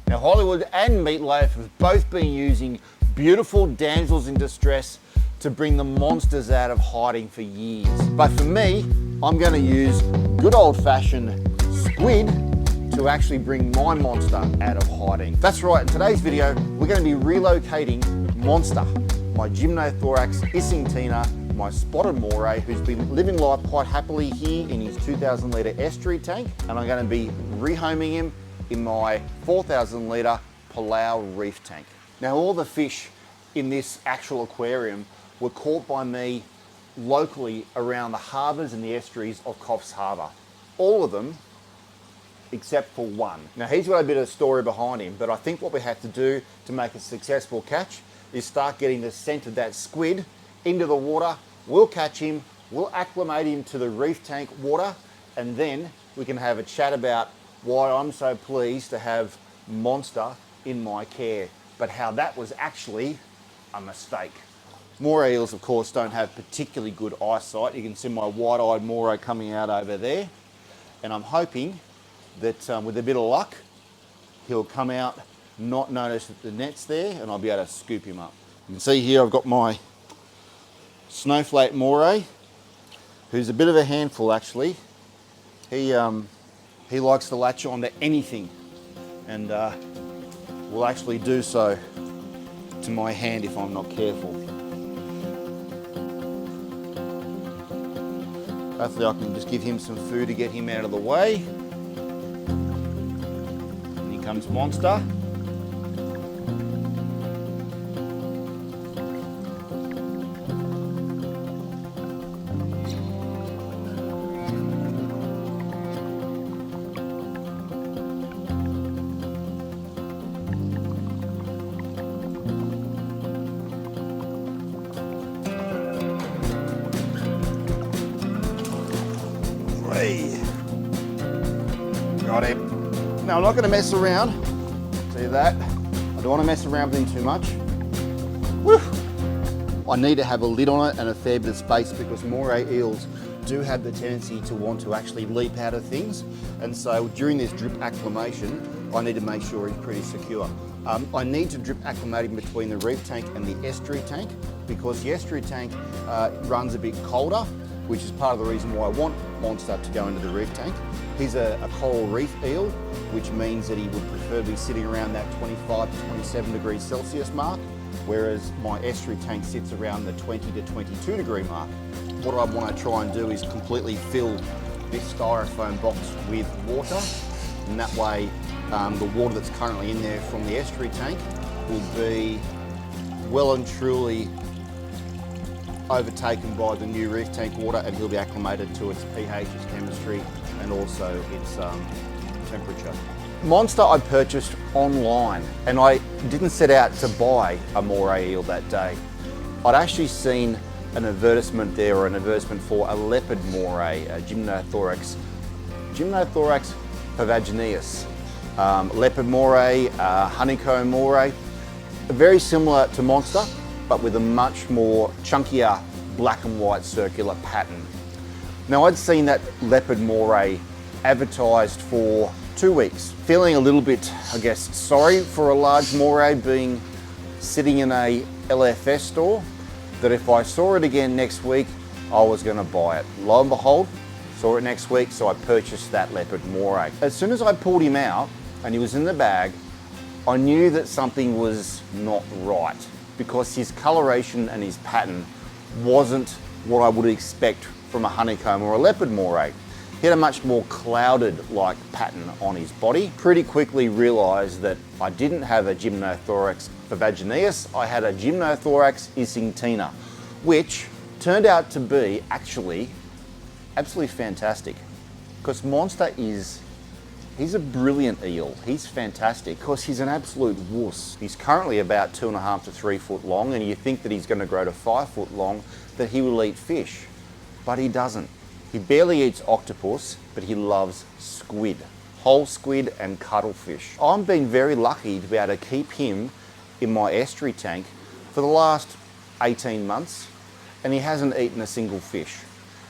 Now Hollywood and Meatloaf have both been using beautiful damsels in distress to bring the monsters out of hiding for years. But for me, I'm going to use good old-fashioned squid to actually bring my monster out of hiding. That's right, in today's video, we're going to be relocating Monster, my Gymnothorax isingtina, my spotted moray, who's been living life quite happily here in his 2,000 litre estuary tank, and I'm going to be rehoming him in my 4,000 litre Palau Reef tank. Now, all the fish in this actual aquarium were caught by me locally around the harbours and the estuaries of Coffs Harbour. All of them except for one. Now, he's got a bit of story behind him, but I think what we have to do to make a successful catch is start getting the scent of that squid into the water. We'll catch him, we'll acclimate him to the reef tank water, and then we can have a chat about why I'm so pleased to have Monster in my care, but how that was actually a mistake. Moray eels, of course, don't have particularly good eyesight. You can see my wide-eyed moray coming out over there, and I'm hoping that with a bit of luck, he'll come out, not notice that the net's there, and I'll be able to scoop him up. You can see here I've got my snowflake moray, who's a bit of a handful actually. He likes to latch on to anything, and will actually do so to my hand if I'm not careful. Hopefully I can just give him some food to get him out of the way. And here comes Monster. Got him. Now I'm not going to mess around. See that? I don't want to mess around with him too much. Woo! I need to have a lid on it and a fair bit of space because moray eels do have the tendency to want to actually leap out of things, and so during this drip acclimation I need to make sure he's pretty secure. I need to drip acclimate him between the reef tank and the estuary tank because the estuary tank runs a bit colder, which is part of the reason why I want Monster to go into the reef tank. He's a coral reef eel, which means that he would prefer to be sitting around that 25 to 27 degrees Celsius mark, whereas my estuary tank sits around the 20 to 22 degree mark. What I want to try and do is completely fill this styrofoam box with water, and that way the water that's currently in there from the estuary tank will be well and truly overtaken by the new reef tank water, and he'll be acclimated to its pH, its chemistry, and also its temperature. Monster I purchased online, and I didn't set out to buy a moray eel that day. I'd actually seen an advertisement there, or an advertisement for a leopard moray, a Gymnothorax pavagineus. Leopard moray, honeycomb moray, very similar to Monster, but with a much more chunkier black and white circular pattern. Now, I'd seen that leopard moray advertised for 2 weeks, feeling a little bit, I guess, sorry for a large moray being sitting in a LFS store, that if I saw it again next week, I was going to buy it. Lo and behold, saw it next week, so I purchased that leopard moray. As soon as I pulled him out and he was in the bag, I knew that something was not right, because his coloration and his pattern wasn't what I would expect from a honeycomb or a leopard moray. He had a much more clouded-like pattern on his body. Pretty quickly realised that I didn't have a Gymnothorax pavagineus, I had a Gymnothorax isingtina, which turned out to be actually absolutely fantastic, because Monster he's a brilliant eel. He's fantastic because he's an absolute wuss. He's currently about 2.5 to 3 foot long, and you think that he's going to grow to 5 foot long, that he will eat fish, but he doesn't. He barely eats octopus, but he loves squid, whole squid and cuttlefish. I've been very lucky to be able to keep him in my estuary tank for the last 18 months, and he hasn't eaten a single fish.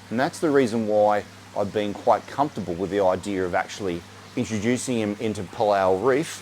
And that's the reason why I've been quite comfortable with the idea of actually introducing him into Palau Reef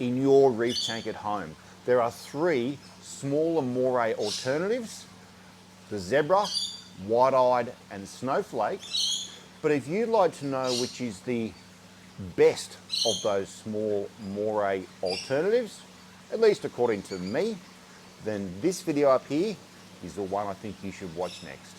in your reef tank at home. There are 3 smaller moray alternatives: the zebra, wide-eyed, and snowflake. But if you'd like to know which is the best of those small moray alternatives, at least according to me, then this video up here is the one I think you should watch next.